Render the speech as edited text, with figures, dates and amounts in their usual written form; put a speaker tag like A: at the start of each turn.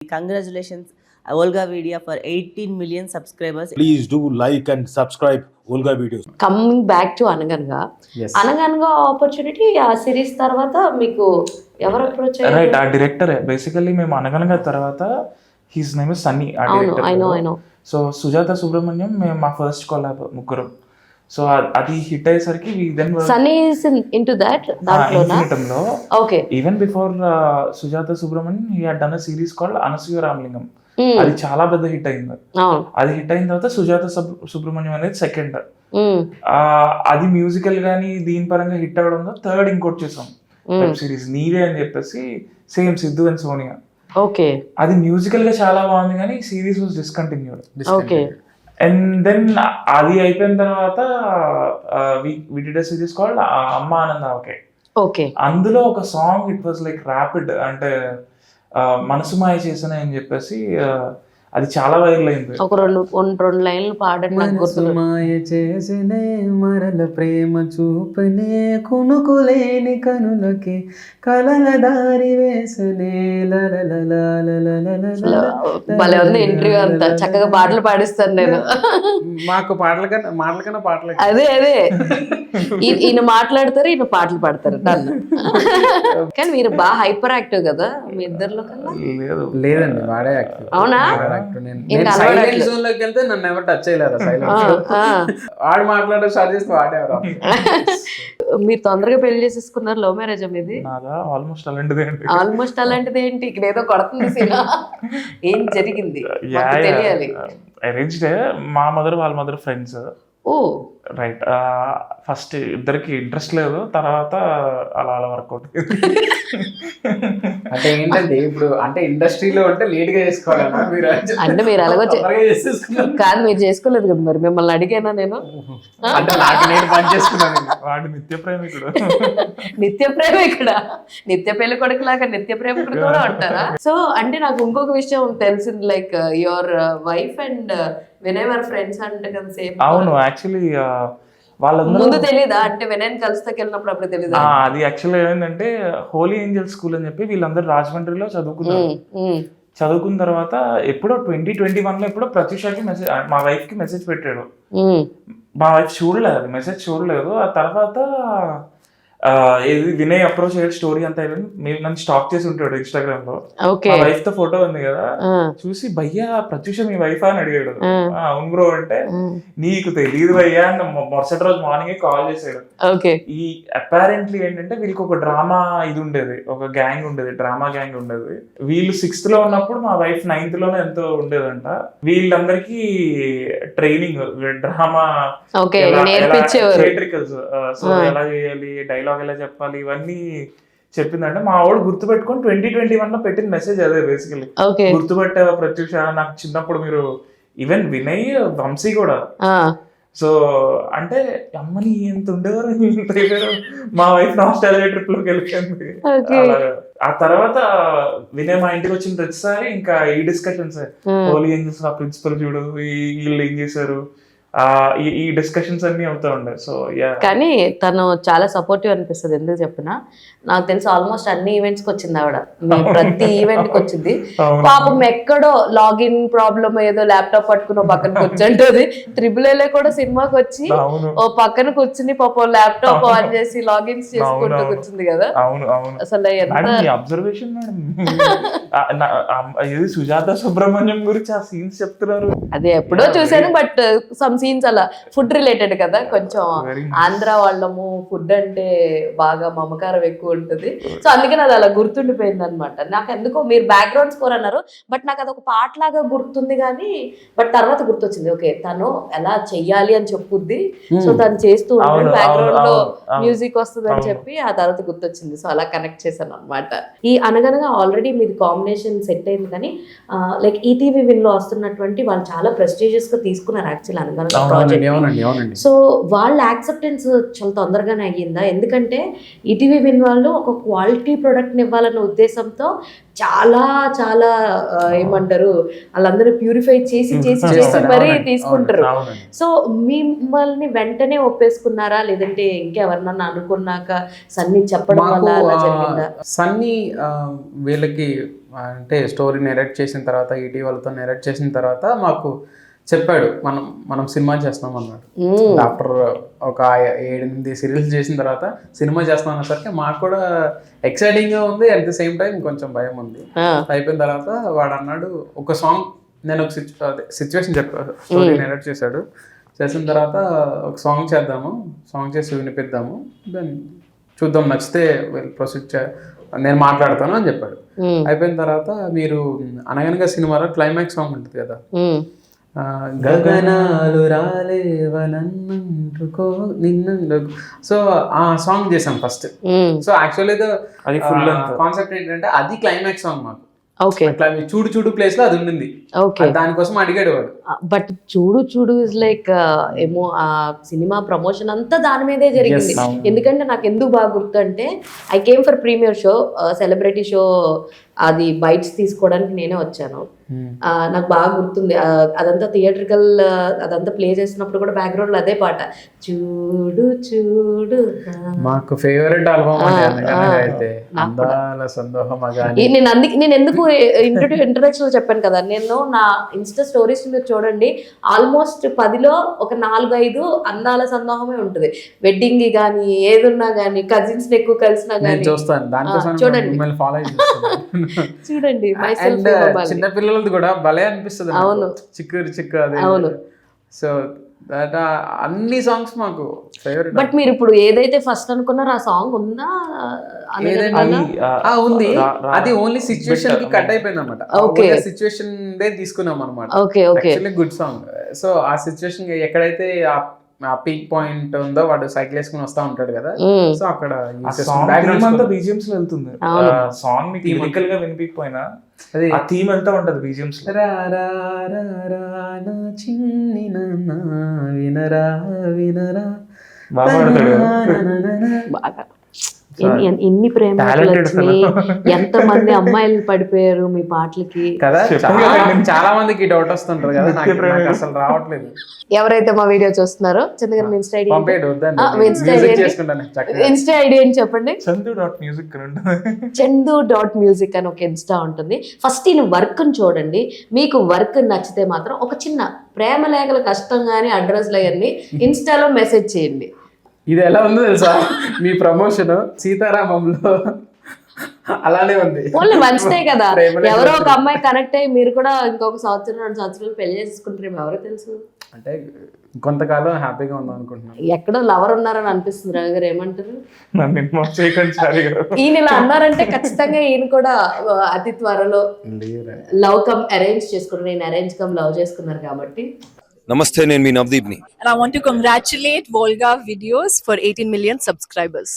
A: Congratulations, Olga Vidya, for 18 million subscribers.
B: Please do like and subscribe Olga Videos.
C: Coming back to అనగనగా
D: Yes.
C: అనగనగా opportunity ఆ series తర్వాత మీకు ఎవరు approach
E: right ఆ డైరెక్టరే బేసికల్లీ మేము అనగనగా తర్వాత హిస్ నేమ్ ఇస్ సన్నీ ఆ
C: అవును I know
E: director. So Sujatha Subrahmanyam మేము మా ఫస్ట్ కొలాబ్ ముగ్గురం. సో అది హిట్ అయ్యేసరికి we then
C: Sunny is into that దాంట్లోనా
E: ఇన్ఫినిటంలో
C: okay
E: even before Sujatha Subrahmanyam he had done a series called Anasuya Ramalingam. అది చాలా పెద్ద హిట్ అయింది.
C: అవును
E: అది హిట్ అయిన తర్వాత సుజాత సుబ్రహ్మణ్యం అనేది సెకండ్.
C: మ్మ్.
E: అది మ్యూజికల్ గానీ దీని పరంగా హిట్ అవ్వడంతో థర్డ్ ఇంకోటి చేసాం వెబ్ సిరీస్ నీవే అని చెప్పేసి, same Siddhu and Sonia.
C: Okay
E: అది మ్యూజికల్ గా చాలా బాగుంది కానీ series was discontinued.
C: Okay
E: and then అది అయిపోయిన తర్వాత we did a series called Amma Ananda okay.
C: Okay
E: అందులో ఒక song it was like rapid, అంటే మనసు మాయ చేసిన అని చెప్పేసి అది చాలా వైరల్ అయింది.
C: ఒక రెండు లైన్లు పాడండి నాకు గుర్తు
D: మాయ చేసినే మరల ప్రేమ చూపనే కునుకులేని కనులకి కలల దారి వేసనే
C: భలే ఉంది ఇంటర్వ్యూ అంతా, చక్కగా పాటలు పాడిస్తాను నేను.
D: మాకు మాటల కన్నా పాటలు
C: అదే ఈయన మాట్లాడతారు, ఈయన పాటలు పాడతారు నన్ను. కానీ మీరు బాగా హైపర్ యాక్టివ్ కదా మీ ఇద్దరిలో కన్నా.
E: లేదు
D: లేదండి వాడే యాక్టివ్.
C: అవునా?
D: నేను సైలెంట్ జోన్ లోకి వెళ్తే నన్ను ఎవరు టచ్ చేయలేరు. సైలెంట్ వాడు మాట్లాడడం స్టార్ట్ చేస్తే వాడేవారు.
C: మీరు తొందరగా పెళ్లి చేసేసుకున్నారు, లవ్ మ్యారేజ్ మీది?
E: నాదా ఆల్మోస్ట్ అలాంటిదే అండి.
C: ఆల్మోస్ట్ అలాంటిది ఏంటి, ఇక్కడ ఏదో కొడుతుంది సినిమా. ఏం జరిగింది మాకు తెలియాలి.
E: అరేంజ్డ్. మా మదర్ వాళ్ళ మదర్ ఫ్రెండ్స్.
C: ఓ
E: రైట్. ఫస్ట్ ఇద్దరికి ఇంట్రెస్ట్ లేదు, తర్వాత అలా అలా వర్కౌట్.
D: అంటే ఏంటంటే ఇప్పుడు అంటే ఇండస్ట్రీలో అంటే లేట్ గా చేసుకోవాలన్నా మీరు
C: అంటే మీరు అలాగో
D: తొందరగా చేసేసుకున్నారు.
C: కాదు, మీరు చేసుకోలేదు కదా మరి, మిమ్మల్ని అడిగానా నేను?
D: అంటే నాకు నేను పని చేసుకున్నాను.
E: వాడు నిత్య ప్రేమికుడు.
C: నిత్య ప్రేమికుడా? నిత్య పెళ్లి కొడుకు లాగా నిత్య ప్రేమికుడు కూడా ఉంటారా? సో అంటే నాకు ఇంకొక విషయం తెలిసింది, like your wife and Vinay were friends అంటే కదా సేమ్.
E: అవును, యాక్చువల్లీ వాళ్ళందరూ
C: ముందు తెలీదా? అంటే వినయ్ కలిస్తే వెళ్ళినప్పుడు అప్పుడు తెలీదా?
E: అది యాక్చువల్లీ ఏమైందంటే హోలీ ఏంజల్ స్కూల్ అని చెప్పి వీళ్ళందరూ రాజమండ్రిలో చదువుకున్నారు. చదువుకున్న తర్వాత ఎప్పుడో 2021లో ఎప్పుడో ప్రత్యూషకి మెసేజ్, మా వైఫ్ కి మెసేజ్ పెట్టాడు. మా వైఫ్ చూడలేదు, అది మెసేజ్ చూడలేదు. ఆ తర్వాత వినయ్ అప్రోచ్ అయ్యే స్టోరీ అంతా మీరు నన్ను స్టాక్ చేసి ఉంటాడు ఇన్స్టాగ్రామ్ లో. మా వైఫ్ తో ఫోటో ఉంది కదా, చూసి భయ్యా ప్రత్యూష మీ వైఫ్ అని అడిగాడు. అవును బ్రో అంటే, నీకు తెలియదు భయ్యా అని మరుసటి రోజు మార్నింగ్ కాల్ చేశాడు. ఈ అపారెంట్లీ ఏంటంటే వీళ్ళకి ఒక డ్రామా ఇది ఉండేది, ఒక గ్యాంగ్ ఉండేది, డ్రామా గ్యాంగ్ ఉండేది. వీళ్ళు 6th లో ఉన్నప్పుడు మా వైఫ్ 9th లోనే ఎంతో ఉండేదంట. వీళ్ళందరికీ ట్రైనింగ్ డ్రామా థియేట్రికల్స్, సో ఎలా చేయాలి, డైలాగ్ ఎలా చెప్పాలి, ఇవన్నీ చెప్పిందంటే మా వాడు గుర్తుపెట్టుకొని 2021లో పెట్టిన మెసేజ్ అదే బేసికలీ. గుర్తుపెట్టావా ప్రత్యూష, నాకు చిన్నప్పుడు మీరు, ఈవెన్ వినయ్ వంశీ కూడా. సో అంటే అమ్మని ఎంత ఉండేవారు, మా వైఫ్ నాస్టాల్జియా ట్రిప్ లోకి వెళ్ళిపోయింది. ఆ తర్వాత వినయ్ మా ఇంటికి వచ్చిన ప్రతిసారి ఇంకా ఈ డిస్కషన్స్, హోలీ ఏం చేస్తారు, ఆ ప్రిన్సిపల్ చూడు, వీళ్ళు ఏం చేశారు, ఈ డిస్కషన్స్ అన్ని అవుతా ఉండే. సో
C: కానీ తను చాలా సపోర్టివ్ అనిపిస్తుంది. ఎందుకు చెప్పినా, నాకు తెలిసి ఆల్మోస్ట్ అన్ని ఈవెంట్స్ కి వచ్చింది ఆవిడ, ప్రతి ఈవెంట్ కి వచ్చింది. పాపం ఎక్కడో లాగిన్ ప్రాబ్లమ్ ఏదో ల్యాప్టాప్ పట్టుకుని పక్కన కూర్చుంటది. AAA కూడా సినిమాకి వచ్చి ఓ పక్కన కూర్చుని పాపం ల్యాప్టాప్ ఆన్ చేసి లాగిన్స్ చేసుకుంటూ కూర్చుంది కదా. అసలు
E: అబ్జర్వేషన్ సుజాత సుబ్రహ్మణ్యం గురించి ఆ సీన్స్ చెప్తున్నారు.
C: అదే ఎప్పుడో చూసాను, బట్ సమ్ సీన్స్ అలా ఫుడ్ రిలేటెడ్ కదా, కొంచెం ఆంధ్ర వాళ్ళము ఫుడ్ అంటే బాగా మమకారం ఎక్కువ ఉంటుంది. సో అందుకని అది అలా గుర్తుండిపోయింది అనమాట. నాకు ఎందుకో మీరు బ్యాక్గ్రౌండ్ స్కోర్ అన్నారు, బట్ నాకు అది ఒక పాట లాగా గుర్తుంది. కానీ బట్ తర్వాత గుర్తొచ్చింది, ఓకే తను ఎలా చెయ్యాలి అని చెప్పుద్ది, సో తను చేస్తూ ఉంటుంది, బ్యాక్గ్రౌండ్ లో మ్యూజిక్ వస్తుంది అని చెప్పి ఆ తర్వాత గుర్తొచ్చింది. సో అలా కనెక్ట్ చేశాను అనమాట. ఈ అనగనగా ఆల్రెడీ మీది కాంబినేషన్ సెట్ అయింది, కానీ లైక్ ఈటీవీ విన్ లో వస్తున్నటువంటి వాళ్ళు చాలా ప్రెస్టీజియస్ గా తీసుకున్నారు యాక్చువల్ అనగనగా ప్రాజెక్ట్. సో వాళ్ళ యాక్సెప్టెన్స్ చాలా తొందరగానే అయ్యిందా? ఎందుకంటే ఈటీవీ విన్ వాళ్ళు ఒక క్వాలిటీ ప్రొడక్ట్ ని ఇవ్వాలన్న ఉద్దేశంతో చాలా చాలా ఏమంటారు, వాళ్ళందరూ ప్యూరిఫై చేసి మరీ తీసుకుంటారు. సో మిమ్మల్ని వెంటనే ఒప్పేసుకున్నారా, లేదంటే ఇంకెవరినన్నా అనుకున్నాక సన్నీ చెప్పడం వల్ల అలా జరిగిందా?
D: సన్నీ వీళ్ళకి అంటే స్టోరీ నెరేట్ చేసిన తర్వాత ఈటీ వాళ్ళతో నెరేట్ చేసిన తర్వాత మాకు చెప్పాడు మనం సినిమా చేస్తున్నాం అన్నాడు. ఆఫ్టర్ ఒక 7-8 సీరియల్స్ చేసిన తర్వాత సినిమా చేస్తాం అన్నసరికి మాకు కూడా ఎక్సైటింగ్గా ఉంది, అట్ ది సేమ్ టైం కొంచెం భయం ఉంది. అయిపోయిన తర్వాత వాడు అన్నాడు ఒక సాంగ్, నేను ఒక సిచ్యువేషన్ చెప్పాను, స్టోరీ నెరేట్ చేశాడు. చేసిన తర్వాత ఒక సాంగ్ చేద్దాము, సాంగ్ చేసి వినిపిద్దాము, దెన్ చూద్దాం నచ్చితే ప్రొసీడ్ నేను మాట్లాడతాను అని చెప్పాడు. అయిపోయిన తర్వాత మీరు అనగనగా సినిమాలో క్లైమాక్స్ సాంగ్ ఉంటుంది కదా, గగనాలు రాలేవనన్నుకో నిన్ను, సో ఆ సాంగ్ చేసాం ఫస్ట్. సో యాక్చువల్లీ
E: అది full
D: కాన్సెప్ట్ ఏంటంటే అది క్లైమాక్స్ సాంగ్ మాకు.
C: ఓకే,
D: అట్లా చూడు చూడు ప్లేస్ లో అది ఉండింది.
C: ఓకే,
D: దానికోసం అడిగాడు వాడు.
C: బట్ చూడు చూడు ఇస్ లైక్ ఏమో ఆ సినిమా ప్రమోషన్ అంతా దాని మీదే జరిగింది. ఎందుకంటే నాకు ఎందుకు బాగా గుర్తు అంటే I came for premiere show, celebrity show, అది బైట్స్ తీసుకోవడానికి నేనే వచ్చాను. నాకు బాగా గుర్తుంది అదంతా థియేట్రికల్, అదంతా ప్లే చేసినప్పుడు కూడా బ్యాక్గ్రౌండ్ లో అదే పాట, చూడు చూడు.
D: మాకు ఫేవరెట్ ఆల్బమ్ అయితే అందాల సందోహం.
C: నేను ఎందుకు ఇంట్రొడక్షన్ లో చెప్పాను కదా, నేను నా ఇన్స్టా స్టోరీస్ మీరు చూడండి, ఆల్మోస్ట్ 10లో ఒక 4-5 అందాల సందోహమే ఉంటుంది. వెడ్డింగ్ గానీ ఏదున్నా గానీ, కజిన్స్ ఎక్కువ కలిసినా గానీ
D: చూస్తాను, దానికోసం
C: చూడండి
D: ఫాలో
C: చూడండి.
D: చిన్న పిల్లలది కూడా భలే అనిపిస్తుంది.
C: అవును,
D: చిక్కు అది.
C: అవును.
D: సో దట్ అన్ని సాంగ్స్ మాకు ఫేవరెట్.
C: బట్ మీరు ఇప్పుడు ఏదైతే ఫస్ట్ అనుకున్నారో ఆ సాంగ్ ఉందా?
D: ఉంది, అది ఓన్లీ సిచ్యువేషన్ కి కట్ అయిపోయింది అనమాట. సిచ్యువేషన్ తీసుకున్నాం అనమాట.
C: Okay, okay,
D: good song. So ఆ సిచ్యువేషన్ ఎక్కడైతే ఆ పీక్ పాయింట్ ఉందో వాడు సైకిల్ వేసుకుని వస్తా ఉంటాడు కదా, సో అక్కడ
E: బీజిఎమ్స్ లో వెళ్తుంది. సాంగ్ మీకు లిరికల్ గా వినిపించకపోయినా ఆ థీమ్ వెళ్తా ఉంటది బీజిఎమ్స్ లో.
D: వినరా వినరా
C: బాగా ఎన్ని ప్రేమలు వచ్చినాయి, ఎంత మంది అమ్మాయిలు పడిపోయారు మీ పాటలకి
D: కదా. చాలా మందికి డౌట్ వస్తుంటారు కదా, నాకు అసలు రావట్లేదు.
C: ఎవరైతే మా వీడియో చూస్తున్నారో చంద్రగారు ఇన్స్టా ఐడి అని చెప్పండి. చందు.music అని ఒక ఇన్స్టా ఉంటుంది. ఫస్ట్ ఈయన వర్క్ చూడండి, మీకు వర్క్ నచ్చితే మాత్రం ఒక చిన్న ప్రేమ లేఖల కష్టం గానీ అడ్రస్ అవన్నీ ఇన్స్టాలో మెసేజ్ చేయండి.
D: ఇది ఎలా ఉందో తెలుసా, మీ ప్రమోషన్ సీతారామంలో అలానే ఉంది.
C: ఓన్లీ మంచిదే కదా, ఎవరో ఒక అమ్మాయి కనెక్ట్ అయ్యి మీరు కూడా ఇంకొక 1-2 సంవత్సరాలు పెళ్లి చేసుకుంటారు, ఎవరో తెలుసు.
D: అంటే కొంతకాలం హ్యాపీగా ఉందాం అనుకుంటున్నాను.
C: ఎక్కడో లవర్ ఉన్నారని అనిపిస్తుంది. రవి గారు ఏమంటారు? ఈయన ఇలా అన్నారంటే ఖచ్చితంగా ఈయన కూడా అతి త్వరలో లవ్ కమ్ అరేంజ్ చేసుకున్నారు. నేను అరేంజ్ కమ్ లవ్ చేసుకున్నారు కాబట్టి.
F: Namaste, నేను మీ నవదీప్ని.
G: And I want to congratulate Volga Videos for 18 million subscribers.